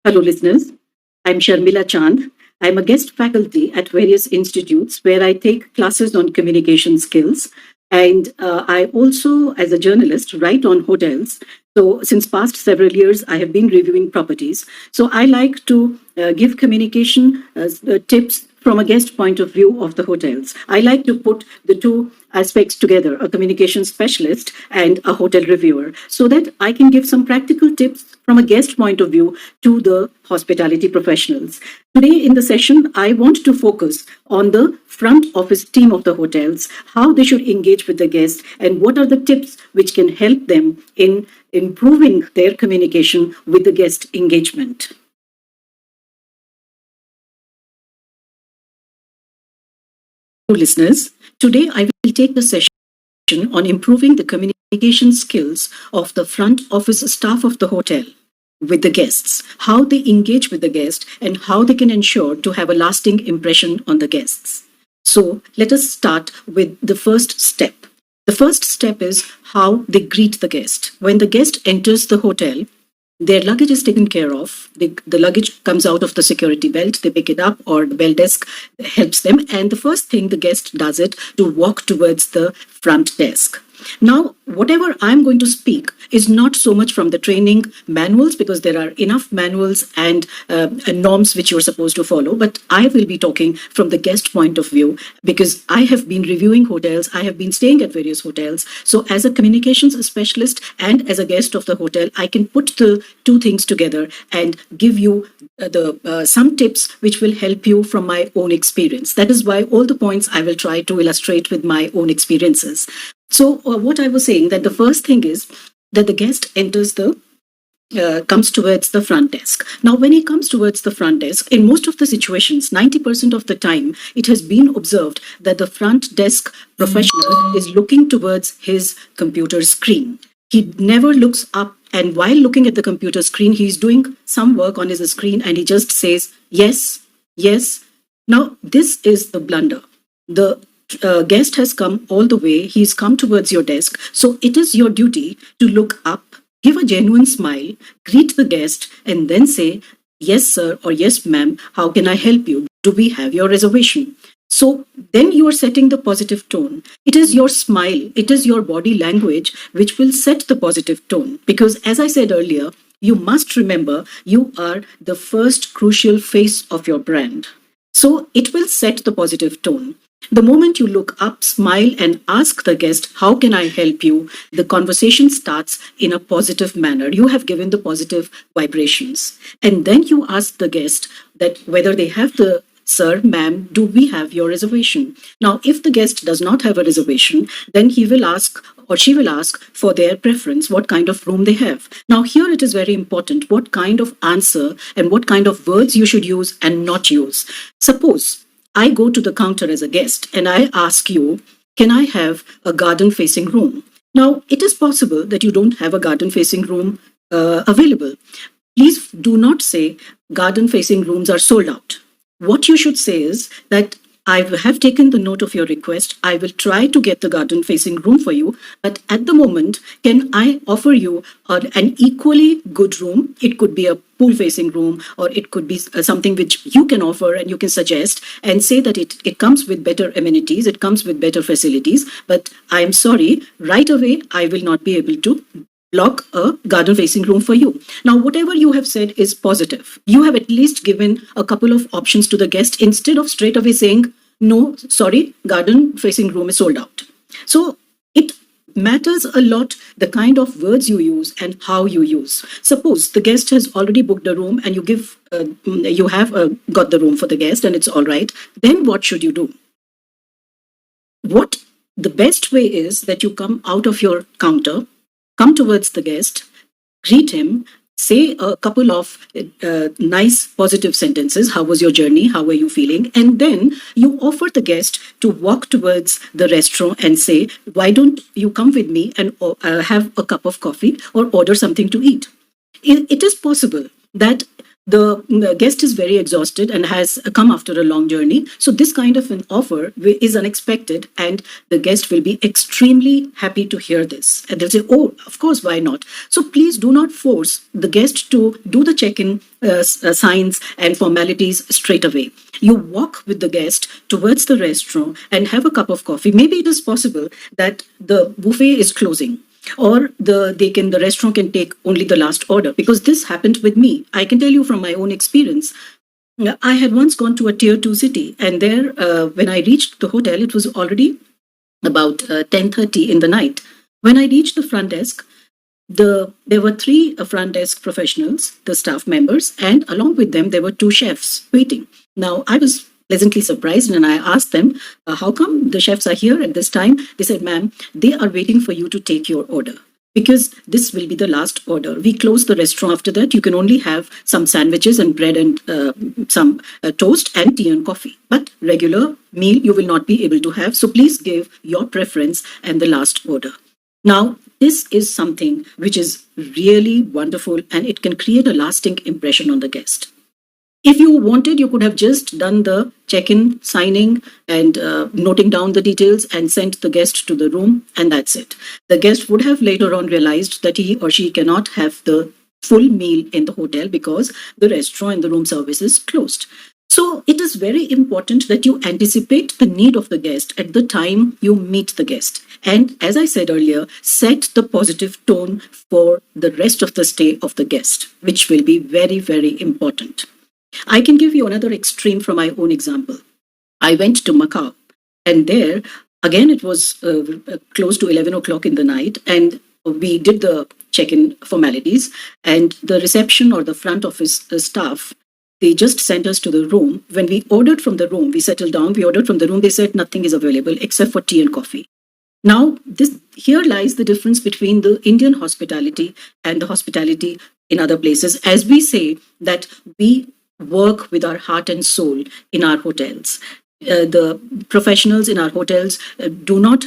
Hello, listeners. I'm Sharmila Chand. I'm a guest faculty at various institutes where I take classes on communication skills. And I also, as a journalist, write on hotels. So, since past several years, I have been reviewing properties. So, I like to give communication tips from a guest point of view of the hotels. I like to put the two aspects together, a communication specialist and a hotel reviewer, so that I can give some practical tips from a guest point of view to the hospitality professionals. Today in the session, I want to focus on the front office team of the hotels, how they should engage with the guests, and what are the tips which can help them in improving their communication with the guest engagement. Listeners, today I will take the session on improving the communication skills of the front office staff of the hotel with the guests, how they engage with the guest, and how they can ensure to have a lasting impression on the guests. So let us start with the first step. The first step is how they greet the guest. When the guest enters the hotel, their luggage is taken care of. The luggage comes out of the security belt. They pick it up, or the bell desk helps them. And the first thing the guest does it to walk towards the front desk. Now, whatever I'm going to speak is not so much from the training manuals, because there are enough manuals and norms which you're supposed to follow, but I will be talking from the guest point of view, because I have been reviewing hotels, I have been staying at various hotels. So as a communications specialist and as a guest of the hotel, I can put the two things together and give you some tips which will help you from my own experience. That is why all the points I will try to illustrate with my own experiences. So what I was saying, that the first thing is that the guest enters comes towards the front desk. Now, when he comes towards the front desk, in most of the situations, 90% of the time, it has been observed that the front desk professional is looking towards his computer screen. He never looks up, and while looking at the computer screen, he's doing some work on his screen and he just says, yes, yes. Now, this is the blunder. The guest has come all the way, he's come towards your desk. So it is your duty to look up, give a genuine smile, greet the guest, and then say, yes, sir, or yes, ma'am, how can I help you? Do we have your reservation? So then you are setting the positive tone. It is your smile, it is your body language which will set the positive tone. Because as I said earlier, you must remember you are the first crucial face of your brand. So it will set the positive tone. The moment you look up, smile, and ask the guest, how can I help you? The conversation starts in a positive manner. You have given the positive vibrations. And then you ask the guest that whether they have the sir, ma'am, do we have your reservation? Now, if the guest does not have a reservation, then he will ask or she will ask for their preference, what kind of room they have. Now, here it is very important what kind of answer and what kind of words you should use and not use. Suppose I go to the counter as a guest and I ask you, can I have a garden facing room? Now, it is possible that you don't have a garden facing room available. Please do not say garden facing rooms are sold out. What you should say is that I have taken the note of your request. I will try to get the garden facing room for you. But at the moment, can I offer you an equally good room? It could be a pool facing room, or it could be something which you can offer and you can suggest and say that it comes with better amenities, it comes with better facilities. But I am sorry, right away, I will not be able to block a garden facing room for you. Now, whatever you have said is positive. You have at least given a couple of options to the guest instead of straight away saying, no, sorry, garden facing room is sold out. So it matters a lot the kind of words you use and how you use. Suppose the guest has already booked a room and you have got the room for the guest and it's all right. Then what should you do? The best way is that you come out of your counter, come towards the guest, greet him, say a couple of nice positive sentences. How was your journey? How are you feeling? And then you offer the guest to walk towards the restaurant and say, why don't you come with me and have a cup of coffee or order something to eat? It is possible that The guest is very exhausted and has come after a long journey. So this kind of an offer is unexpected, and the guest will be extremely happy to hear this. And they'll say, "Oh, of course, why not?" So please do not force the guest to do the check-in signs and formalities straight away. You walk with the guest towards the restaurant and have a cup of coffee. Maybe it is possible that the buffet is closing, or the restaurant can take only the last order, because this happened with me. I can tell you from my own experience. I had once gone to a tier 2 city, and there when I reached the hotel, it was already about 10:30 in the night. When I reached the front desk, there were three front desk professionals, the staff members, and along with them there were two chefs waiting. Now I was pleasantly surprised, and I asked them, how come the chefs are here at this time? They said, "Ma'am, they are waiting for you to take your order, because this will be the last order. We close the restaurant after that. You can only have some sandwiches and bread and some toast and tea and coffee. But regular meal you will not be able to have. So please give your preference and the last order." Now, this is something which is really wonderful, and it can create a lasting impression on the guest. If you wanted, you could have just done the check-in, signing, and noting down the details and sent the guest to the room, and that's it. The guest would have later on realized that he or she cannot have the full meal in the hotel because the restaurant and the room service is closed. So it is very important that you anticipate the need of the guest at the time you meet the guest. And as I said earlier, set the positive tone for the rest of the stay of the guest, which will be very, very important. I can give you another extreme from my own example. I went to Macau, and there, again, it was close to 11 o'clock in the night, and we did the check-in formalities, and the reception or the front office staff, they just sent us to the room. When we ordered from the room, we settled down, we ordered from the room, they said nothing is available except for tea and coffee. Now, here lies the difference between the Indian hospitality and the hospitality in other places. As we say that we work with our heart and soul in our hotels. The professionals in our hotels do not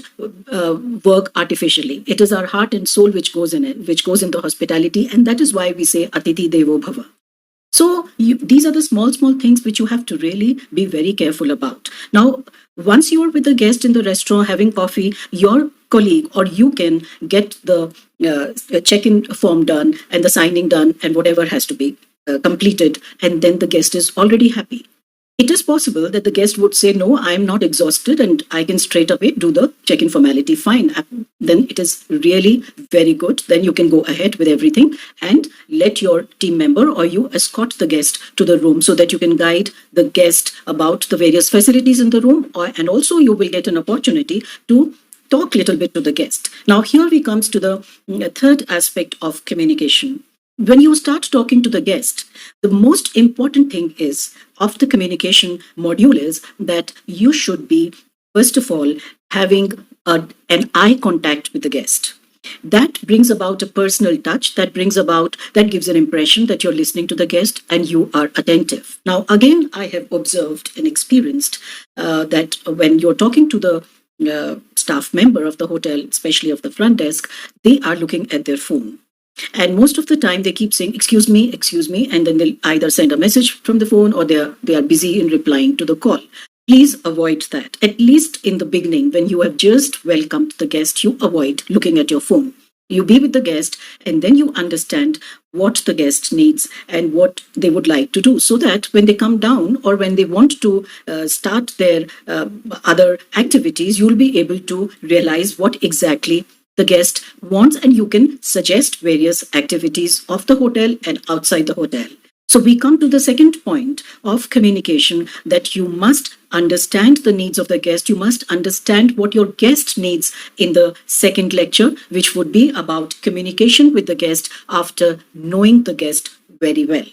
work artificially. It is our heart and soul which goes in it, which goes into hospitality, and that is why we say Atithi Devo Bhava. So these are the small things which you have to really be very careful about. Now, once you are with the guest in the restaurant having coffee, your colleague or you can get the check-in form done and the signing done and whatever has to be completed, and then the guest is already happy. It is possible that the guest would say, "No, I am not exhausted and I can straight away do the check-in formality." Fine. Then it is really very good. Then you can go ahead with everything and let your team member or you escort the guest to the room so that you can guide the guest about the various facilities in the room, and also you will get an opportunity to talk a little bit to the guest. Now, here we comes to the third aspect of communication. When you start talking to the guest, the most important thing of the communication module is that you should be, first of all, having an eye contact with the guest. That brings about a personal touch, that gives an impression that you're listening to the guest and you are attentive. Now, again, I have observed and experienced that when you're talking to the staff member of the hotel, especially of the front desk, they are looking at their phone. And most of the time they keep saying, excuse me, and then they'll either send a message from the phone or they are busy in replying to the call. Please avoid that. At least in the beginning, when you have just welcomed the guest, you avoid looking at your phone. You be with the guest and then you understand what the guest needs and what they would like to do, so that when they come down or when they want to start their other activities, you'll be able to realize what exactly the guest wants, and you can suggest various activities of the hotel and outside the hotel. So we come to the second point of communication, that you must understand the needs of the guest. You must understand what your guest needs in the second lecture, which would be about communication with the guest after knowing the guest very well.